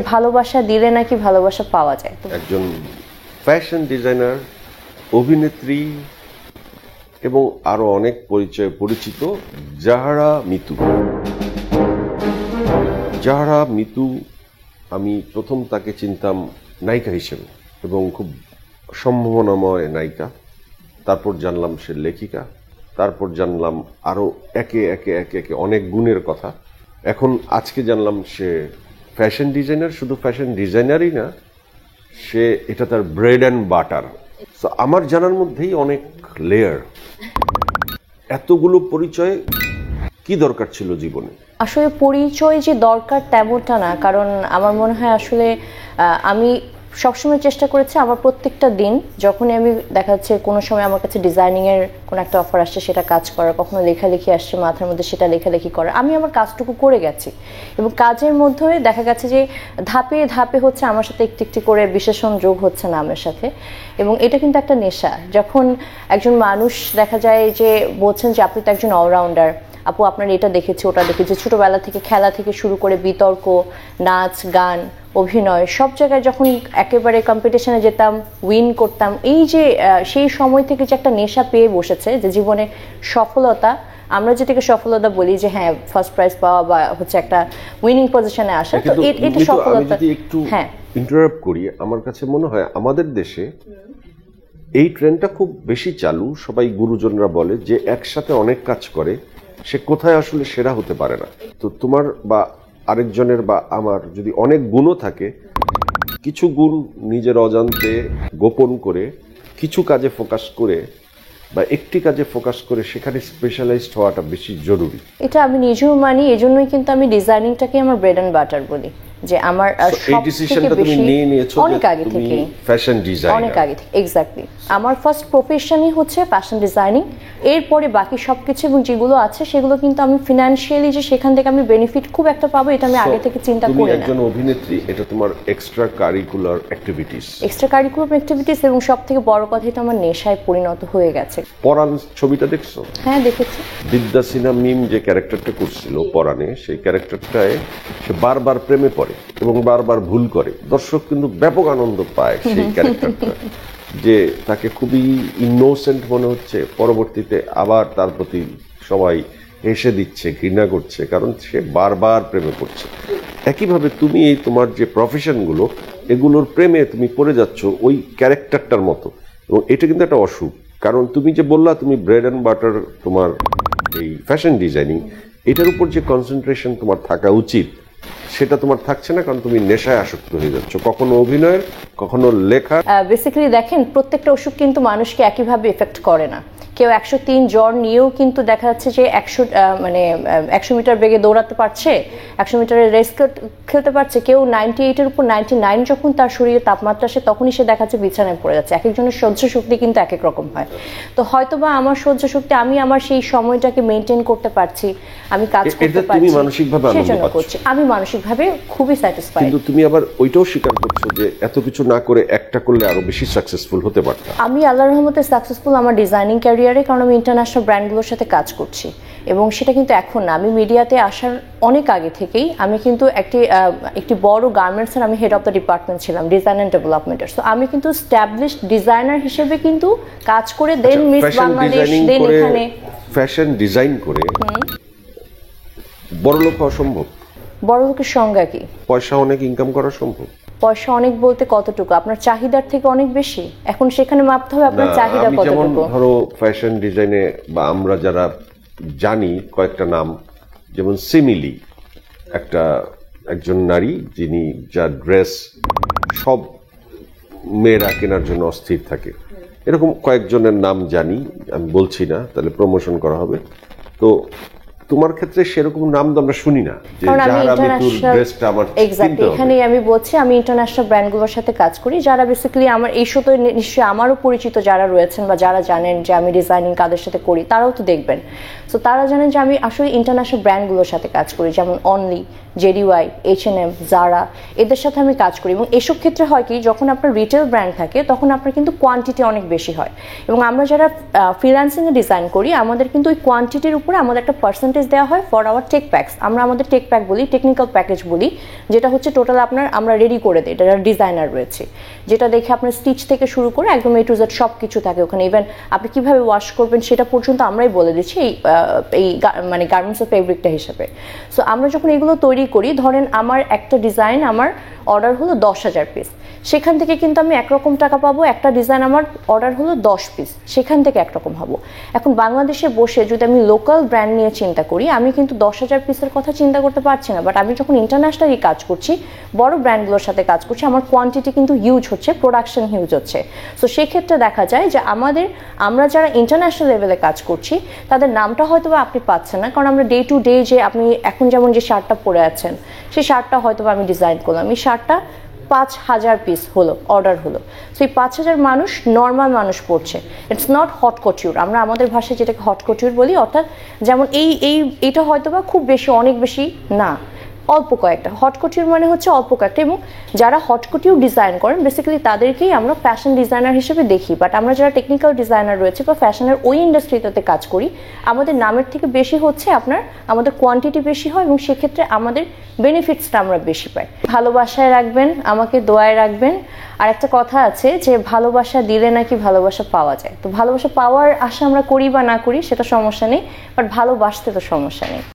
ভালোবাসা দিলে নাকি ভালোবাসা পাওয়া যায়। একজন ফ্যাশন ডিজাইনার, অভিনেত্রী এবং আরো অনেক পরিচিত জাহরা মিতু। জাহরা মিতু, আমি প্রথম তাকে চিনতাম নায়িকা হিসেবে এবং খুব সম্ভাবনাময় নায়িকা। তারপর জানলাম সে লেখিকা, তারপর জানলাম আরো একে একে একে একে অনেক গুণের কথা। এখন আজকে জানলাম সে ফ্যাশন ডিজাইনার। শুধু ফ্যাশন ডিজাইনারই না, সে এটা তার ব্রেড অ্যান্ড বাটার। তো আমার জানার মধ্যেই অনেক লেয়ার। এতগুলো পরিচয় কি দরকার ছিল জীবনে? আসলে পরিচয় যে দরকার তেমনটা না, কারণ আমার মনে হয় আসলে আমি সবসময় চেষ্টা করেছি আমার প্রত্যেকটা দিন যখনই আমি দেখা যাচ্ছে কোনো সময় আমার কাছে ডিজাইনিংয়ের কোনো একটা অফার আসছে সেটা কাজ করার, কখনো লেখালেখি আসছে মাথার মধ্যে সেটা লেখালেখি করার, আমি আমার কাজটুকু করে গেছি। এবং কাজের মধ্যে দেখা গেছে যে ধাপে ধাপে হচ্ছে আমার সাথে একটু একটু করে বিশেষণ যোগ হচ্ছে নামের সাথে। এবং এটা কিন্তু একটা নেশা। যখন একজন মানুষ দেখা যায় যে বলছেন যে আপনি তো একজন অলরাউন্ডার, আপু আপনার এটা দেখেছি ওটা দেখেছি, ছোটবেলা থেকে খেলা থেকে শুরু করে বিতর্ক, নাচ, গান, অভিনয়, সব জায়গায় যখন একেবারে কম্পিটিশনে যেতাম, উইন করতাম, এই যে সেই সময় থেকে যে একটা নেশা পেয়ে বসেছে যে জীবনে সফলতা, আমরা যেটাকে সফলতা বলি যে হ্যাঁ ফার্স্ট প্রাইজ পাওয়া বা হচ্ছে একটা উইনিং পজিশনে আসা, তো এটা সফলতা। হ্যাঁ, ইন্টারাপ্ট করি, আমার কাছে মনে হয় আমাদের দেশে এই ট্রেন্ডটা খুব বেশি চালু। সবাই গুরুজনরা বলে যে একসাথে অনেক কাজ করে সে কোথায় আসলে সেরা হতে পারে না। তো তোমার বা আরেকজনের বা আমার যদি অনেক গুণও থাকে, কিছু গুণ নিজের অজান্তে গোপন করে কিছু কাজে ফোকাস করে বা একটি কাজে ফোকাস করে সেখানে স্পেশালাইজড হওয়াটা বেশি জরুরি। এটা আমি নিজেও মানি, এজন্যই কিন্তু আমি ডিজাইনিংটাকে আমার ব্রেড অ্যান্ড বাটার বলি। যে আমার এই ডিসিশনটা তুমি নিয়ে নিয়েছো অনেক আগে থেকে, ফ্যাশন ডিজাইনার অনেক আগে থেকে। এক্স্যাক্টলি, আমার ফার্স্ট প্রফেশনই হচ্ছে ফ্যাশন ডিজাইনিং। এরপরে বাকি সবকিছু এবং যেগুলো আছে সেগুলো কিন্তু আমি ফিনান্সিয়ালি যে সেখান থেকে আমি বেনিফিট খুব একটা পাবো এটা আমি আগে থেকে চিন্তা করি না। তুমি একজন অভিনেত্রী, এটা তোমার এক্সট্রা কারিকুলার অ্যাক্টিভিটিস এবং সবথেকে বড় কথা এটা আমার নেশায় পরিণত হয়ে গেছে। পরাণ ছবিটা দেখছো? হ্যাঁ দেখেছি। বিদ্যা সিনহা মিম যে ক্যারেক্টারটা করছিল পরাণে, সেই ক্যারেক্টারটায় সে বারবার প্রেমে পড়ে এবং বারবার ভুল করে। দর্শক কিন্তু ব্যাপক আনন্দ পায় সেই ক্যারেক্টারটা, যে তাকে খুবই ইনোসেন্ট মনে হচ্ছে, পরবর্তীতে আবার তার প্রতি সবাই হেসে দিচ্ছে, ঘৃণা করছে, কারণ সে বারবার প্রেমে পড়ছে। একইভাবে তুমি এই তোমার যে প্রফেশনগুলো, এগুলোর প্রেমে তুমি পড়ে যাচ্ছ ওই ক্যারেক্টারটার মতো। এবং এটা কিন্তু একটা অসুখ, কারণ তুমি যে বললা তুমি ব্রেড অ্যান্ড বাটার তোমার এই ফ্যাশন ডিজাইনিং, এটার উপর যে কনসেন্ট্রেশন তোমার থাকা উচিত সেটা তোমার থাকছে না, কারণ তুমি নেশায় আসক্ত হয়ে যাচ্ছ, কখনো অভিনয়ের, কখনো লেখা। বেসিক্যালি দেখেন প্রত্যেকটা অসুখ কিন্তু মানুষকে একইভাবে এফেক্ট করে না। কেউ 103 জ্বর নিয়েও কিন্তু দেখা যাচ্ছে যে 100 মিটার বেগে দৌড়াতে পারছে, 100 মিটারের রেস খেলতে পারছে। কেউ 98-এর উপর 99 যখন তার শরীরে তাপমাত্রা আসে তখনই সে দেখা যাচ্ছে বিছানায় পড়ে যাচ্ছে। এক একজনের সহ্য শক্তি কিন্তু এক এক রকম হয়। তো হয়তোবা আমার সহ্য শক্তি, আমি আমার সেই সময়টাকে মেনটেন করতে পারছি, আমি কাজ করতে পারছি, তুমি মানসিকভাবে আনন্দ পাচ্ছ। আমি মানসিকভাবে খুবই স্যাটিসফাইড। কিন্তু তুমি আবার ওইটাও স্বীকার করছো যে এত কিছু না করে একটা করলে আরো বেশি সাকসেসফুল হতে পারতাম। আমি আল্লাহর রহমতে সাকসেসফুল আমার ডিজাইনিং ক্যারিয়ারে, কারণ আমি ইন্টারন্যাশনাল ব্র্যান্ডগুলোর সাথে কাজ করছি। এবং সেটা কিন্তু এখন না, আমি মিডিয়াতে আসার অনেক আগে থেকেই আমি কিন্তু একটি বড় গার্মেন্টসের আমি হেড অফ দ্য ডিপার্টমেন্ট ছিলাম, ডিজাইন অ্যান্ড ডেভেলপমেন্টের। তো আমি কিন্তু স্ট্যাবলিশড ডিজাইনার হিসেবে কিন্তু কাজ করে দেন মিস বাংলাদেশ, দেন এখানে ফ্যাশন ডিজাইন করে বড়লোক হওয়া সম্ভব? বড়লোকের সংজ্ঞা কি? পয়সা অনেক ইনকাম করা সম্ভব। পয়সা অনেক বলতে কতটুকু? আপনার চাহিদার থেকে অনেক বেশি। এখন সেখানে মাপতে হবে আপনার চাহিদা কতটুকু। ধরো ফ্যাশন ডিজাইনে বা আমরা যারা জানি কয়েকটা নাম, যেমন সিমিলি, একজন নারী যিনি যার ড্রেস সব মেয়েরা কেনার জন্য অস্থির থাকে, এরকম কয়েকজনের নাম জানি, আমি বলছি না তাহলে প্রমোশন করা হবে। তো তোমার ক্ষেত্রে সেরকম নাম তো আমরা শুনি না যে যারা মিতুর ড্রেসটা আমার কিনতে হবে। এখানেই আমি বলছি আমি ইন্টারন্যাশনাল ব্র্যান্ডগুলোর সাথে কাজ করি, যারা বেসিক্যালি আমার এই শোতে নিশ্চয়ই আমারও পরিচিত যারা রয়েছেন বা যারা জানেন যে আমি ডিজাইনিং কাদের সাথে করি, তারাও তো দেখবেন। তো সো তারা জানেন যে আমি আসলে ইন্টারন্যাশনাল ব্র্যান্ডগুলোর সাথে কাজ করি, যেমন অনলি, জেডিওয়াই, H&M, জারা, এদের সাথে আমি কাজ করি। এবং এসব ক্ষেত্রে হয় কি, যখন আপনার রিটেল ব্র্যান্ড থাকে তখন আপনার কিন্তু কোয়ান্টিটি অনেক বেশি হয়, এবং আমরা যারা ফ্রিল্যান্সিংয়ে ডিজাইন করি আমাদের কিন্তু ওই কোয়ান্টিটির উপরে আমাদের একটা পার্সেন্টেজ দেওয়া হয় ফর আওয়ার টেক প্যাকস। আমরা আমাদের টেক প্যাক বলি, টেকনিক্যাল প্যাকেজ বলি, যেটা হচ্ছে টোটাল আমরা রেডি করে দিই। এটা ডিজাইনার রয়েছে, যেটা দেখে আপনার স্টিচ থেকে শুরু করে একদম A to Z সব কিছু থাকে ওখানে। ইভেন আপনি কিভাবে ওয়াশ করবেন সেটা পর্যন্ত আমরাই বলে দিচ্ছি এই মানে গার্মেন্টসের ফেব্রিকটা হিসেবে। সো আমরা যখন এগুলো তৈরি করি, ধরেন আমার একটা ডিজাইন আমার অর্ডার হলো 10,000 পিস, সেখান থেকে কিন্তু আমি একরকম টাকা পাবো। একটা ডিজাইন আমার অর্ডার হলো 10 পিস, সেখান থেকে একরকম হবো। এখন বাংলাদেশে বসে যদি আমি লোকাল ব্র্যান্ড নিয়ে চিন্তা করি, আমি কিন্তু 10,000 পিসের কথা চিন্তা করতে পারছি না। বাট আমি যখন ইন্টারন্যাশনালি কাজ করছি, বড় ব্র্যান্ডগুলোর সাথে কাজ করছি, আমার কোয়ান্টিটি কিন্তু হিউজ হচ্ছে, প্রোডাকশন হিউজ হচ্ছে। সো সেক্ষেত্রে দেখা যায় যে আমরা যারা ইন্টারন্যাশনাল লেভেলে কাজ করছি তাদের নামটা হয়তো বা আপনি পাচ্ছেন না, কারণ আমরা ডে টু ডে যে আপনি এখন যেমন যে শার্টটা পরে আছেন, সেই শার্টটা হয়তো বা আমি ডিজাইন করলাম, এই শার্টটা 5,000 পিস হলো, অর্ডার হলো। সো এই 5,000 মানুষ নর্মাল মানুষ পড়ছে। ইটস নট হট কটিউর, আমরা আমাদের ভাষায় যেটাকে হট কটিউর বলি, অর্থাৎ যেমন এইটা হয়তো বা খুব বেশি, অনেক বেশি না, অল্প কয়েকটা। হট কটিউর মানে হচ্ছে অল্প কয়েকটা, এবং যারা হট কটিউর ডিজাইন করেন বেসিক্যালি তাদেরকেই আমরা ফ্যাশন ডিজাইনার হিসেবে দেখি। বাট আমরা যারা টেকনিক্যাল ডিজাইনার রয়েছে বা ফ্যাশনের ওই ইন্ডাস্ট্রিতে কাজ করি, আমাদের নামের থেকে বেশি হচ্ছে আমাদের কোয়ান্টিটি বেশি হয়, এবং সেক্ষেত্রে আমাদের বেনিফিটসটা আমরা বেশি পাই। ভালোবাসায় রাখবেন, আমাকে দোয়ায় রাখবেন। আর একটা কথা আছে যে ভালোবাসা দিলে নাকি ভালোবাসা পাওয়া যায়। তো ভালোবাসা পাওয়ার আশা আমরা করি বা না করি সেটা সমস্যা নেই, বাট ভালোবাসতে তো সমস্যা নেই।